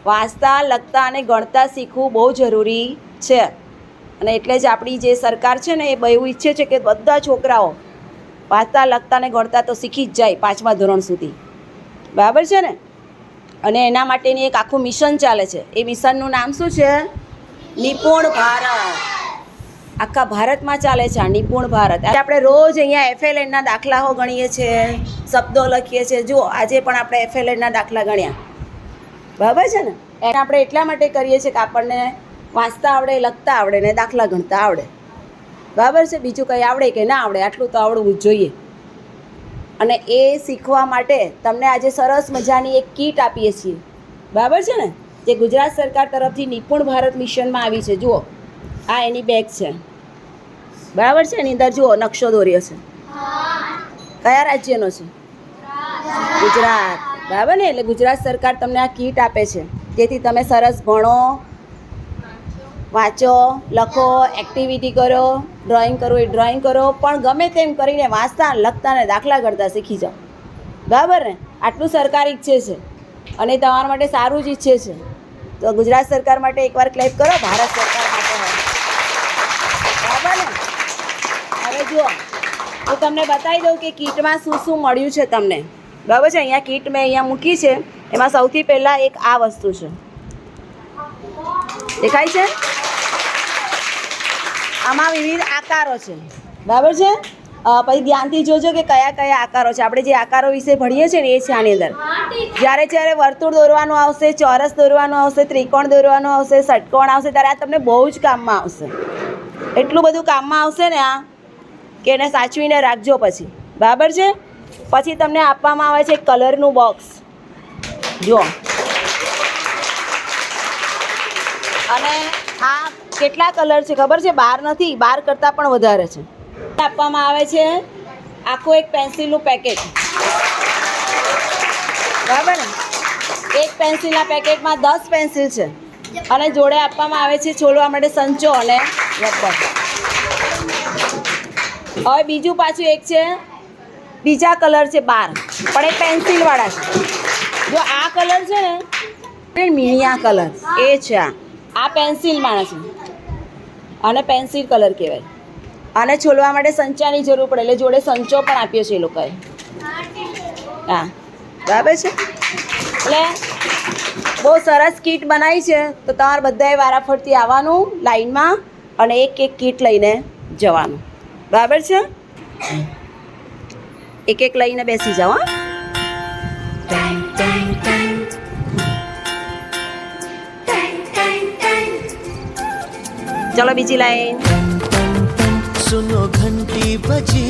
વાંચતા લખતા અને ગણતા શીખવું બહુ જરૂરી છે. અને એટલે જ આપણી જે સરકાર છે ને એ બહુ ઈચ્છે છે કે બધા છોકરાઓ વાંચતા લખતા અને ગણતા તો શીખી જ જાય 5મા ધોરણ સુધી. બરાબર છે ને? અને એના માટેની એક આખું મિશન ચાલે છે. એ મિશનનું નામ શું છે? નિપુણ ભારત. આખા ભારતમાં ચાલે છે આ નિપુણ ભારત. આપણે રોજ અહીંયા FLNના દાખલાઓ ગણીએ છીએ, શબ્દો લખીએ છીએ. જુઓ આજે પણ આપણે FLNના દાખલા ગણ્યા. બરાબર છે ને? એને આપણે એટલા માટે કરીએ છીએ કે આપણને વાંચતા આવડે, લખતા આવડે ને દાખલા ગણતા આવડે. બરાબર છે? બીજું કંઈ આવડે કે ના આવડે, આટલું તો આવડવું જ જોઈએ. અને એ શીખવા માટે તમને આજે સરસ મજાની એક કીટ આપીએ છીએ. બરાબર છે ને? જે ગુજરાત સરકાર તરફથી નિપુણ ભારત મિશનમાં આવી છે. જુઓ આ એની બેગ છે. બરાબર છે? એની અંદર જુઓ નકશો દોર્યો છે. કયા રાજ્યનો છે? ગુજરાત. બરાબર ને? એટલે ગુજરાત સરકાર તમને આ કીટ આપે છે જેથી તમે સરસ ભણો, વાંચો, લખો, એક્ટિવિટી કરો, ડ્રોઈંગ કરવું એ ડ્રોઈંગ કરો, પણ ગમે તેમ કરીને વાંચતા લખતા ને દાખલા ગણતા શીખી જાઓ. બરાબર ને? આટલું સરકાર ઈચ્છે છે અને તમારા માટે સારું જ ઈચ્છે છે. તો ગુજરાત સરકાર માટે એકવાર ક્લેપ કરો, ભારત સરકાર માટે. બરાબર ને? હવે જુઓ હું તમને બતાવી દઉં કે કીટમાં શું શું મળ્યું છે તમને. બરાબર છે? અહીંયા કીટ મેં અહીંયા મૂકી છે. એમાં સૌથી પહેલાં એક આ વસ્તુ છે. દેખાય છે? આમાં વિવિધ આકારો છે. બરાબર છે? પછી ધ્યાનથી જોજો કે કયા કયા આકારો છે. આપણે જે આકારો વિશે ભણીએ છીએ ને એ છે આની અંદર. જ્યારે જ્યારે વર્તુળ દોરવાનું આવશે, ચોરસ દોરવાનું આવશે, ત્રિકોણ દોરવાનું આવશે, ષટકોણ આવશે, ત્યારે આ તમને બહુ જ કામમાં આવશે. એટલું બધું કામમાં આવશે ને આ કે એને સાચવીને રાખજો પછી. બરાબર છે? પછી તમને આપવામાં આવે છે કલરનું બોક્સ. જુઓ અને આ કેટલા કલર છે ખબર છે? 12 નથી, 12 કરતાં પણ વધારે છે. આપવામાં આવે છે આખું એક પેન્સિલનું પેકેટ. બરાબર ને? એક પેન્સિલના પેકેટમાં 10 પેન્સિલ છે અને જોડે આપવામાં આવે છે છોડવા માટે સંચો અને રબર. હવે બીજું પાછું એક છે, બીજા કલર છે 12 પણ એ પેન્સિલવાળા છે. જો આ કલર છે ને મીણિયા કલર એ છે. આ પેન્સિલ માણે છે અને પેન્સિલ કલર કહેવાય. આને છોલવા માટે સંચાની જરૂર પડે એટલે જોડે સંચો પણ આપ્યો છે એ લોકોએ. હા બરાબર છે? એટલે બહુ સરસ કીટ બનાવી છે. તો તમારે બધાએ વારાફરતી આવવાનું લાઈનમાં અને એક એક કીટ લઈને જવાનું. બરાબર છે? એક એક લઈને બેસી જાઓ. હા चलो बीजी लाइन. सुनो घंटी बजी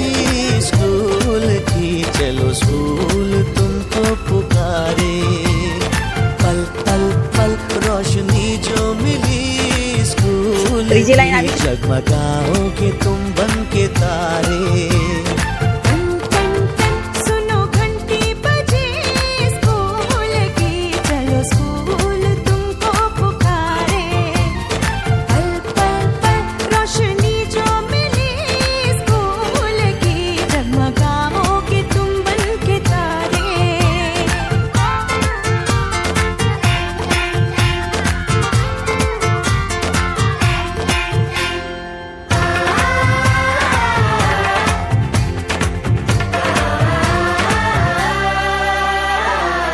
स्कूल की, चलो स्कूल तुमको पुकारे. पल पल पल रोशनी जो मिली स्कूल त्रीजी लाइन आ गई. जगमगाओगे तुम बन के तारे.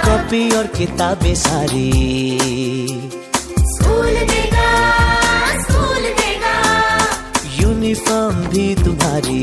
कॉपी और किताबें सारी स्कूल देगा, यूनिफॉर्म भी तुम्हारी.